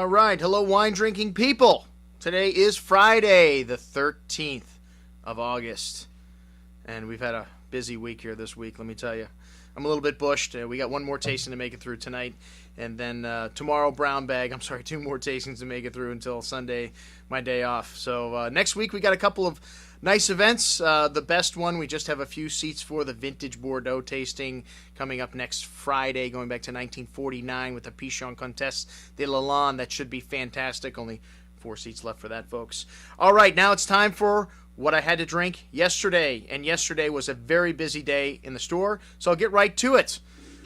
All right, hello wine drinking people. Today is Friday, the 13th of August, and we've had a busy week here this week, let me tell you. I'm a little bit bushed. We got one more tasting to make it through tonight, and then tomorrow brown bag. I'm sorry, two more tastings to make it through until Sunday, my day off. So next week we got a couple of nice events. The best one, we just have a few seats for the Vintage Bordeaux tasting coming up next Friday, going back to 1949 with the Pichon Comtesse de Lalande. That should be fantastic. Only 4 seats left for that, folks. All right, now it's time for what I had to drink yesterday. And yesterday was a very busy day in the store, so I'll get right to it.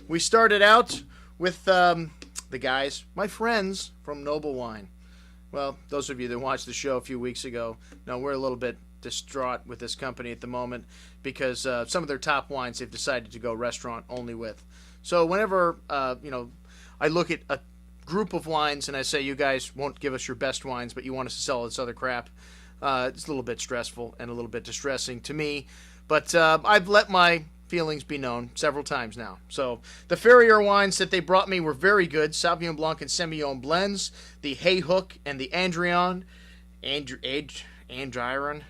We started out with the guys, my friends from Nobile Wine. Well, those of you that watched the show a few weeks ago know we're a little bit distraught with this company at the moment because some of their top wines they've decided to go restaurant only with. So whenever I look at a group of wines and I say, you guys won't give us your best wines, but you want us to sell this other crap, it's a little bit stressful and a little bit distressing to me. But I've let my feelings be known several times now. So the Farrier wines that they brought me were very good. Sauvignon Blanc and Semillon blends, the Hay Hook and the Andrion, Andrion.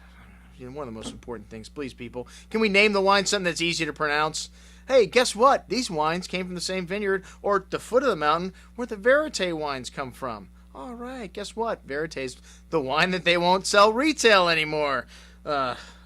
One of the most important things. Please, people, can we name the wine something that's easy to pronounce? Hey, guess what? These wines came from the same vineyard or the foot of the mountain where the Verite wines come from. All right, guess what? Verite's the wine that they won't sell retail anymore.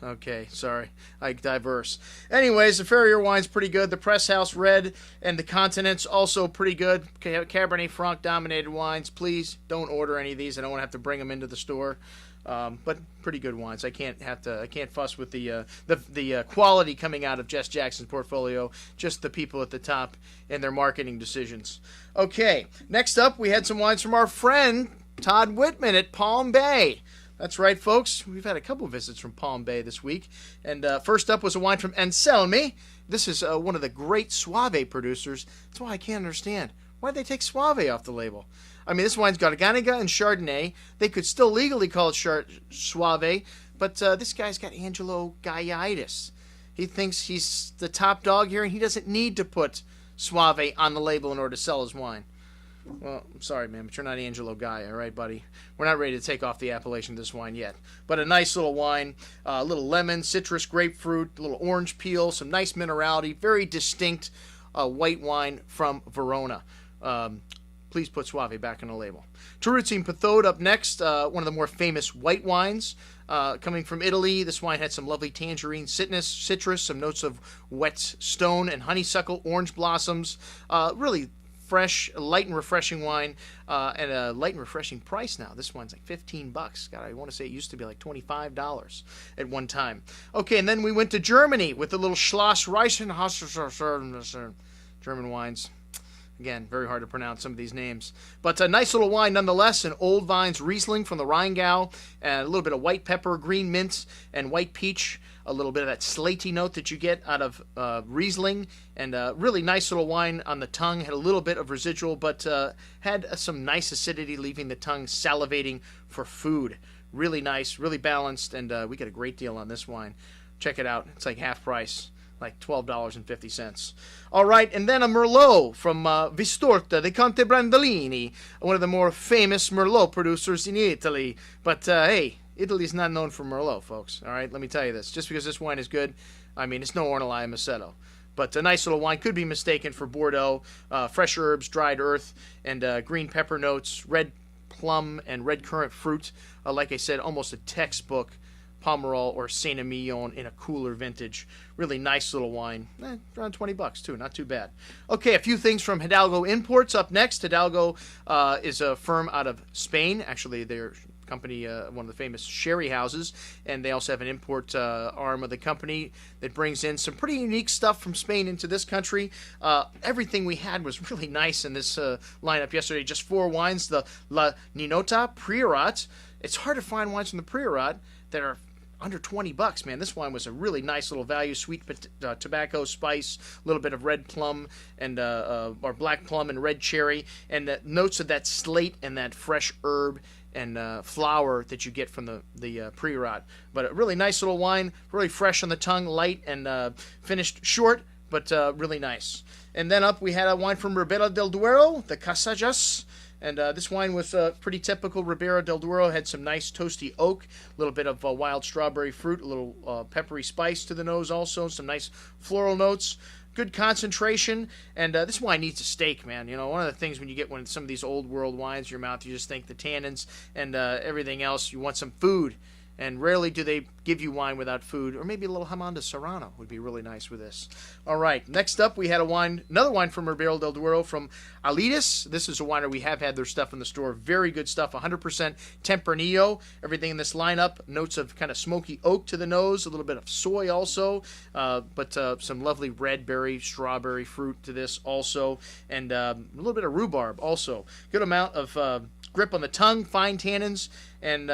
Okay, sorry. I diverse. Anyways, the Farrier wine's pretty good. The Press House Red and the Continent's also pretty good. Cabernet Franc dominated wines. Please don't order any of these. I don't want to have to bring them into the store. But pretty good wines. I can't fuss with the quality coming out of Jess Jackson's portfolio. Just the people at the top and their marketing decisions. Okay, next up we had some wines from our friend Todd Whitman at Palm Bay. That's right, folks. We've had a couple of visits from Palm Bay this week. And first up was a wine from Anselmi. This is one of the great Soave producers. That's why I can't understand. Why'd they take Soave off the label? I mean, this wine's got Garganega and Chardonnay. They could still legally call it Soave, but this guy's got Angelo Gaiitis. He thinks he's the top dog here, and he doesn't need to put Soave on the label in order to sell his wine. Well, I'm sorry, man, but you're not Angelo Gaia, all right, buddy? We're not ready to take off the appellation of this wine yet. But a nice little wine, a little lemon, citrus, grapefruit, a little orange peel, some nice minerality, very distinct white wine from Verona. Please put Soave back on the label. Teruzzi and Pathode up next, one of the more famous white wines coming from Italy. This wine had some lovely tangerine citrus, some notes of wet stone and honeysuckle, orange blossoms. Really fresh, light and refreshing wine, and a light and refreshing price now. This wine's like $15. God, I want to say it used to be like $25 at one time. Okay, and then we went to Germany with the little Schloss Reichenhauser German wines. Again, very hard to pronounce some of these names. But a nice little wine nonetheless, an Old Vines Riesling from the Rheingau, and a little bit of white pepper, green mint, and white peach, a little bit of that slaty note that you get out of Riesling, and a really nice little wine on the tongue, had a little bit of residual, but had some nice acidity, leaving the tongue salivating for food. Really nice, really balanced, and we get a great deal on this wine. Check it out. It's like half price. Like $12.50. All right, and then a Merlot from Vistorta, the Conte Brandolini, one of the more famous Merlot producers in Italy. But hey, Italy's not known for Merlot, folks. All right, let me tell you this. Just because this wine is good, I mean, it's no Ornellaia Macedo. But a nice little wine, could be mistaken for Bordeaux. Fresh herbs, dried earth, and green pepper notes, red plum and red currant fruit. Like I said, almost a textbook Pomerol or Saint-Emilion in a cooler vintage. Really nice little wine. Around $20 too, not too bad. Okay, a few things from Hidalgo Imports up next. Hidalgo is a firm out of Spain. Actually, they're company, one of the famous sherry houses, and they also have an import arm of the company that brings in some pretty unique stuff from Spain into this country. Everything we had was really nice in this lineup yesterday. Just 4 wines. The La Ninota Priorat. It's hard to find wines from the Priorat that are under $20, man. This wine was a really nice little value. Sweet tobacco, spice, a little bit of red plum and or black plum and red cherry, and the notes of that slate and that fresh herb and flower that you get from the Priorat. But a really nice little wine, really fresh on the tongue, light and finished short, but really nice. And then up we had a wine from Ribera del Duero, the Casajas. And this wine was pretty typical. Ribera del Duero had some nice toasty oak, a little bit of wild strawberry fruit, a little peppery spice to the nose also, some nice floral notes. Good concentration, and this wine needs a steak, man. You know, one of the things when you get one of some of these old world wines in your mouth, you just think the tannins and everything else. You want some food, and rarely do they give you wine without food, or maybe a little jamon de serrano would be really nice with this. All right, next up we had another wine from Ribera del Duero from Alitas. This is a winery we have had their stuff in the store. Very good stuff, 100% Tempranillo. Everything in this lineup, notes of kind of smoky oak to the nose, a little bit of soy also, but some lovely red berry, strawberry fruit to this also, and a little bit of rhubarb also. Good amount of grip on the tongue, fine tannins, and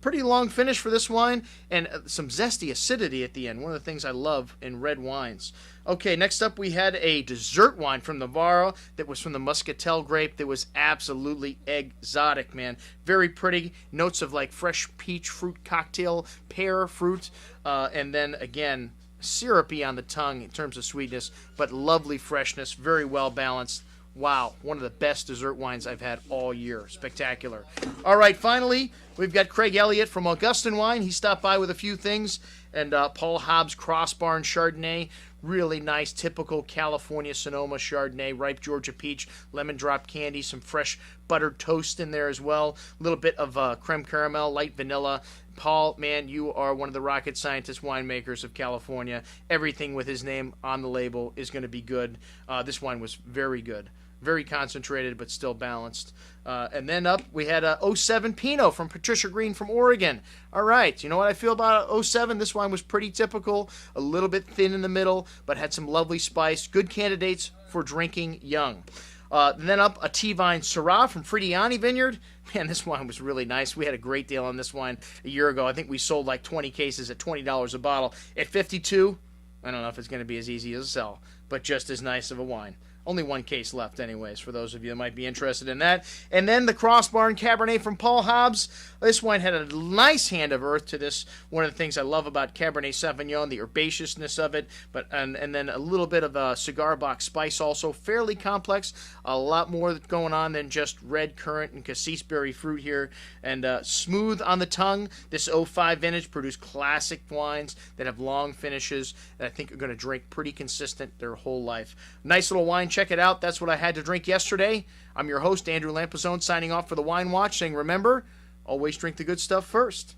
pretty long finish for this wine, and some zesty acidity at the end. One of the things I love in red wines. Okay, next up we had a dessert wine from Navarra that was from the Muscatel grape that was absolutely exotic, man. Very pretty. Notes of like fresh peach fruit cocktail, pear fruit, and then again, syrupy on the tongue in terms of sweetness, but lovely freshness, very well balanced. Wow, one of the best dessert wines I've had all year. Spectacular. All right, finally, we've got Craig Elliott from Augustan Wine. He stopped by with a few things. And Paul Hobbs Crossbarn Chardonnay. Really nice, typical California Sonoma Chardonnay. Ripe Georgia peach, lemon drop candy, some fresh buttered toast in there as well. A little bit of creme caramel, light vanilla. Paul, man, you are one of the rocket scientist winemakers of California. Everything with his name on the label is going to be good. This wine was very good. Very concentrated, but still balanced. And then up, we had a 07 Pinot from Patricia Green from Oregon. All right, you know what I feel about 07? This wine was pretty typical, a little bit thin in the middle, but had some lovely spice. Good candidates for drinking young. Then up, a T-Vine Syrah from Fridiani Vineyard. Man, this wine was really nice. We had a great deal on this wine a year ago. I think we sold like 20 cases at $20 a bottle. At 52, I don't know if it's going to be as easy as a sell, but just as nice of a wine. Only one case left anyways, for those of you that might be interested in that. And then the Crossbarn Cabernet from Paul Hobbs. This wine had a nice hand of earth to this. One of the things I love about Cabernet Sauvignon, the herbaceousness of it, and then a little bit of a cigar box spice also. Fairly complex, a lot more going on than just red currant and cassis berry fruit here. And smooth on the tongue. This 05 vintage produced classic wines that have long finishes that I think are going to drink pretty consistent their whole life. Nice little wine. Check it out. That's what I had to drink yesterday. I'm your host, Andrew Lampazone, signing off for the Wine Watch, saying remember, always drink the good stuff first.